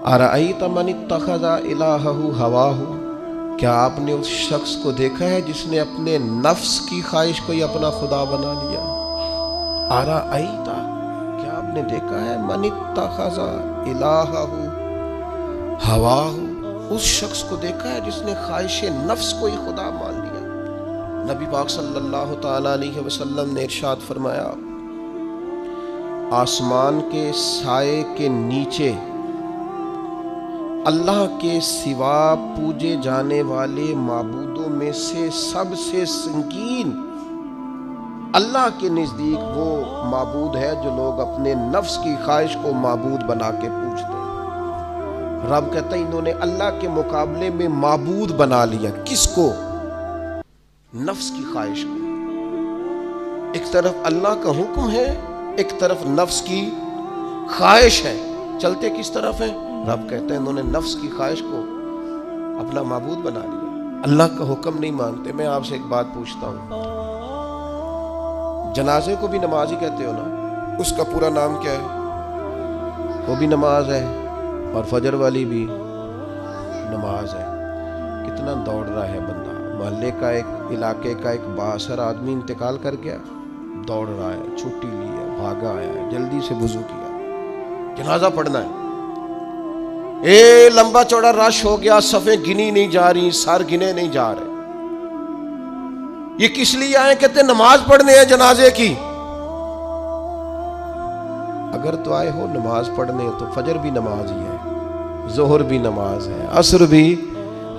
अरअयत मन इत्तखज़ इलाहहु हवाहु, क्या आपने उस शख्स को देखा है जिसने अपने नफ्स की ख्वाहिश को ही अपना खुदा बना लिया। अरअयत, क्या आपने देखा है, मन इत्तखज़ इलाहहु हवाहु, उस शख्स को देखा है जिसने ख्वाहिश नफ्स को ही खुदा मान लिया। नबी पाक सल्लल्लाहु ताला अलैहि वसल्लम ने इरशाद फरमाया, आसमान के साए के नीचे अल्लाह के सिवा पूजे जाने वाले माबूदों में से सबसे संगीन अल्लाह के नज़दीक वो माबूद है जो लोग अपने नफ्स की ख्वाहिश को माबूद बना के पूजते हैं। रब कहता है इन्होंने अल्लाह के मुकाबले में माबूद बना लिया। किसको? नफ्स की ख्वाहिश को। एक तरफ अल्लाह का हुक्म है, एक तरफ नफ्स की ख्वाहिश है। चलते किस तरफ है? रब कहते हैं इन्होंने नफ्स की ख्वाहिश को अपना माबूद बना लिया, अल्लाह का हुक्म नहीं मानते। मैं आपसे एक बात पूछता हूँ, जनाजे को भी नमाज ही कहते हो ना? उसका पूरा नाम क्या है? वो भी नमाज है और फजर वाली भी नमाज है। कितना दौड़ रहा है बंदा। मोहल्ले का एक इलाके का एक बासर आदमी इंतकाल कर गया, दौड़ रहा है, छुट्टी ली है, भागा आया है, जल्दी से वुजू किया, जनाजा पढ़ना है। लंबा चौड़ा रश हो गया, सफ़े गिनी नहीं जा रही, सर गिने नहीं जा रहे। ये किस लिए आए? कहते नमाज पढ़ने हैं जनाजे की। अगर तो आए हो नमाज पढ़ने तो फजर भी नमाज ही है, जोहर भी नमाज है, असर भी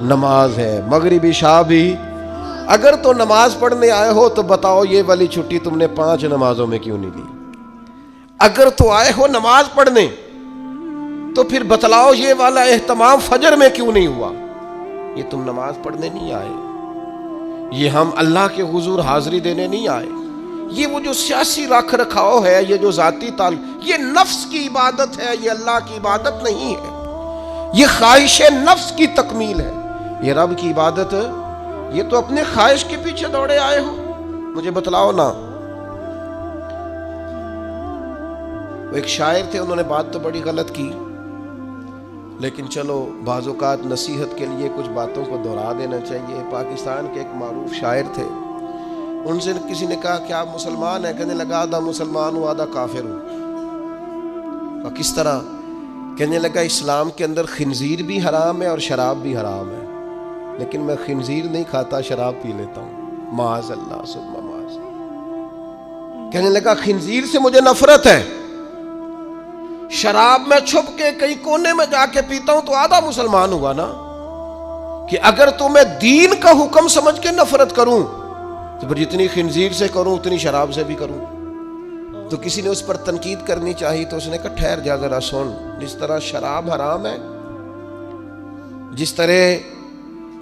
नमाज है, मगरिब इशा भी। अगर तो नमाज पढ़ने आए हो तो बताओ ये वाली छुट्टी तुमने 5 नमाजों में क्यों नहीं ली? अगर तो आए हो नमाज पढ़ने तो फिर बतलाओ ये वाला एहतमाम फजर में क्यों नहीं हुआ? ये तुम नमाज पढ़ने नहीं आए, ये हम अल्लाह के हुजूर हाजिरी देने नहीं आए। ये वो जो सियासी रख रखाव है, ये जो जाती ताल, ये नफ्स की इबादत है, ये अल्लाह की इबादत नहीं है। ये ख्वाहिश नफ्स की तकमील है। ये रब की इबादत, ये तो अपने ख्वाहिश के पीछे दौड़े आए हो। मुझे बतलाओ ना। वो एक शायर थे, उन्होंने बात तो बड़ी गलत की, लेकिन चलो बाज़-औक़ात नसीहत के लिए कुछ बातों को दोहरा देना चाहिए। पाकिस्तान के एक मारूफ शायर थे, उनसे किसी ने कहा कि आप मुसलमान हैं? कहने लगा आधा मुसलमान हूँ आधा काफिर हूँ। तो किस तरह? कहने लगा इस्लाम के अंदर खिंजीर भी हराम है और शराब भी हराम है, लेकिन मैं खिंजीर नहीं खाता, शराब पी लेता हूँ। माज़ अल्लाह सुम्मा माज़। कहने लगा खिंजीर से मुझे नफरत है, शराब में छुप के कहीं कोने में जाके पीता हूं तो आधा मुसलमान हुआ ना। कि अगर तो मैं दीन का हुक्म समझ के नफरत करूं तो फिर जितनी खिंजीर से करूं उतनी शराब से भी करूं। तो किसी ने उस पर तनकीद करनी चाहिए तो उसने कहा ठहर जा जरा सुन, जिस तरह शराब हराम है, जिस तरह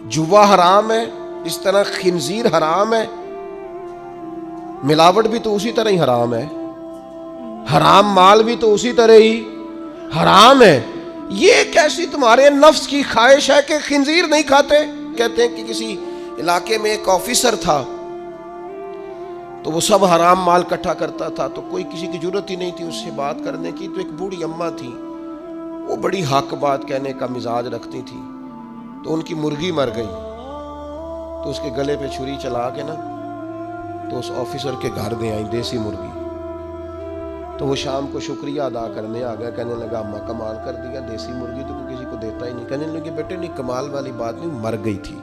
जुआ हराम है, इस तरह खिंजीर हराम है, मिलावट भी तो उसी तरह ही हराम है, हराम माल भी तो उसी तरह ही हराम है। ये कैसी तुम्हारे नफ्स की ख्वाहिश है कि खिंजीर नहीं खाते? कहते हैं कि किसी इलाके में एक ऑफिसर था, तो वो सब हराम माल इकट्ठा करता था, तो कोई किसी की जरूरत ही नहीं थी उससे बात करने की। तो एक बूढ़ी अम्मा थी, वो बड़ी हक बात कहने का मिजाज रखती थी। तो उनकी मुर्गी मर गई, तो उसके गले पे छुरी चला के ना तो उस ऑफिसर के घर दे आई देसी मुर्गी। तो वो शाम को शुक्रिया अदा करने आ गया, कहने लगा अम्मा कमाल कर दिया, देसी मुर्गी तो किसी को देता ही नहीं। कहने लगे बेटे नहीं, कमाल वाली बात नहीं, मर गई थी।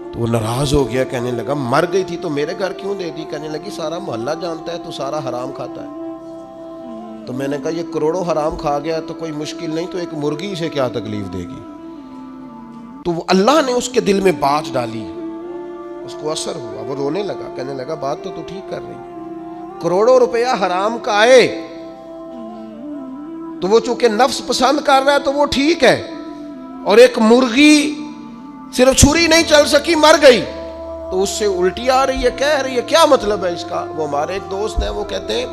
तो वो नाराज हो गया, कहने लगा मर गई थी तो मेरे घर क्यों दे दी? कहने लगी सारा मोहल्ला जानता है तो सारा हराम खाता है। तो मैंने कहा ये करोड़ों हराम खा गया तो कोई मुश्किल नहीं, तो एक मुर्गी से क्या तकलीफ देगी? तो वो अल्लाह ने उसके दिल में बात डाली, उसको असर हुआ, वो रोने लगा, कहने लगा बात तो तू ठीक कर रही है, करोड़ों रुपया हराम का आए तो वो चूंकि नफ्स पसंद कर रहा है तो वो ठीक है, और एक मुर्गी सिर्फ छुरी नहीं चल सकी मर गई तो उससे उल्टी आ रही है, कह रही है, क्या मतलब है इसका? वो हमारे एक दोस्त हैं, वो कहते हैं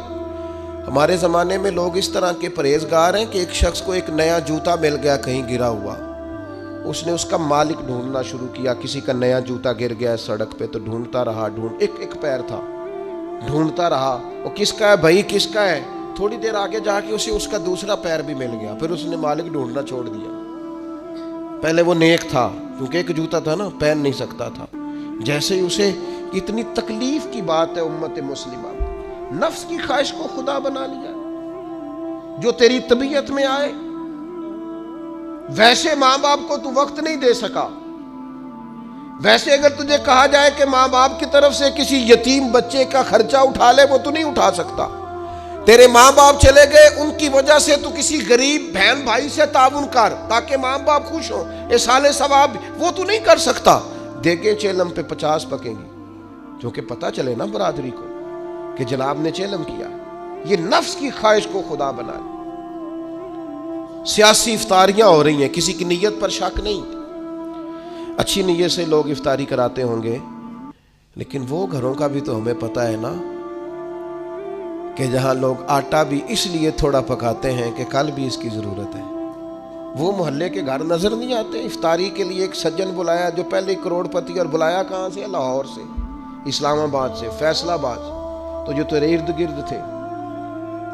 हमारे ज़माने में लोग इस तरह के परहेजगार हैं कि एक शख्स को एक नया जूता मिल गया कहीं गिरा हुआ, उसने उसका मालिक ढूंढना शुरू किया। किसी का नया जूता गिर गया सड़क पे तो ढूंढता रहा, एक पैर था, ढूंढता रहा, वो किसका है भाई, किसका है? थोड़ी देर आगे जाके उसे उसका दूसरा पैर भी मिल गया, फिर उसने मालिक ढूंढना छोड़ दिया। पहले वो नेक था, क्योंकि एक जूता था ना, पहन नहीं सकता था। जैसे ही उसे, इतनी तकलीफ की बात है उम्मत मुस्लिमा, नफ्स की ख्वाहिश को खुदा बना लिया। जो तेरी तबीयत में आए, वैसे माँ बाप को तू वक्त नहीं दे सका। वैसे अगर तुझे कहा जाए कि माँ बाप की तरफ से किसी यतीम बच्चे का खर्चा उठा ले, वो तू नहीं उठा सकता। तेरे माँ बाप चले गए, उनकी वजह से तू किसी गरीब बहन भाई से ताउन कर ताकि माँ बाप खुश हो, ये साले सवाब, वो तू नहीं कर सकता। देखे चेलम पे 50 पकेंगी, जो कि पता चले ना बरादरी को कि जनाब ने चेलम किया। ये नफ्स की ख्वाहिश को खुदा बना ले। सियासी इफ्तारियां हो रही हैं, किसी की नीयत पर शक नहीं, अच्छी नीयत से लोग इफ्तारी कराते होंगे, लेकिन वो घरों का भी तो हमें पता है ना कि जहां लोग आटा भी इसलिए थोड़ा पकाते हैं कि कल भी इसकी ज़रूरत है। वो मोहल्ले के घर नज़र नहीं आते। इफ्तारी के लिए एक सज्जन बुलाया जो पहले करोड़पति, और बुलाया कहाँ से? लाहौर से, इस्लामाबाद से, फैसलाबाद, तो जो तेरे इर्द गिर्द थे।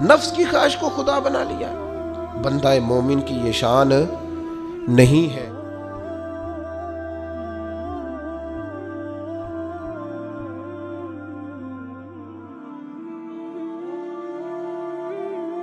नफ्स की ख्वाहिश को खुदा बना लिया। बंदा मोमिन की ये शान नहीं है।